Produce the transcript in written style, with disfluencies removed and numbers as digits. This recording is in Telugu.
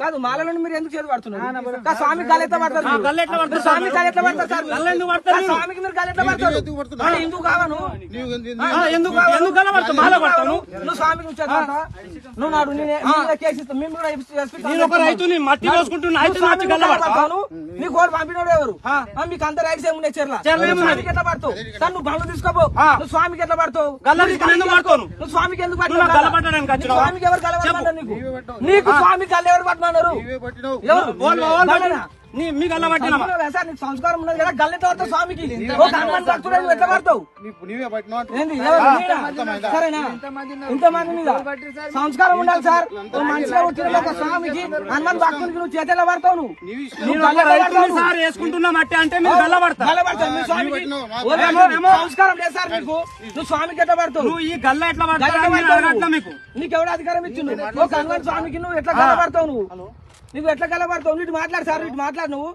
కాదు మాలలో మీరు ఎందుకు చేతి పడుతున్నారు? స్వామి గల్లెట్ల పడతారు, స్వామి గల్లెట్ల పడతారు సార్, స్వామికి మీరు గల్లెట్ల పడతారు. ఎందుకు కావను నువ్వు స్వామికి నువ్వు నాడు కేసు ఇస్తాను. మేము కూడా మట్టి పోసుకుంటున్నా నీ కోడి పంపినోడు ఎవరు? మీకు అంత రైట్స్ ఏమున్నాయి? స్వామికి ఎట్లా పడతావు సార్? నువ్వు బండ్లు తీసుకోపో. నువ్వు స్వామికి ఎట్లా పడతావు? నువ్వు స్వామికి ఎందుకు పడతావు? స్వామికి ఎవరు గల్లబడమన్నారు? నీకు స్వామికి గల్ల ఎవరు పట్టమన్నారు? సార్ నీకు సంస్కారం ఉన్నది కదా, గల్లెట్లా పడతావు స్వామికి? హనుమాన్ భక్తుడు ఎట్లా పడతావు? సరేనా? ఇంతమంది మీద సంస్కారం ఉండాలి సార్. మంచిగా వచ్చిన ఒక స్వామికి హనుమాన్ భక్తునికి నువ్వు చేతిలో పడతావు. నువ్వు వేసుకుంటున్నా మట్టి అంటే మీరు గల్లబడతావు. సంస్కారం లేదు సార్ మీకు. నువ్వు స్వామికి ఎట్లా పడతావు? నువ్వు ఈ గల్ల ఎట్లా పడతావు? నీకు ఎవరు అధికారం ఇచ్చిండు? ఒక హనుమాన్ స్వామికి నువ్వు ఎట్లా గల్లబడతావు? నువ్వు ఎట్లా గల్లబడతావు? ఇటు మాట్లాడు సార్, ఇటు మాట్లాడు నువ్వు.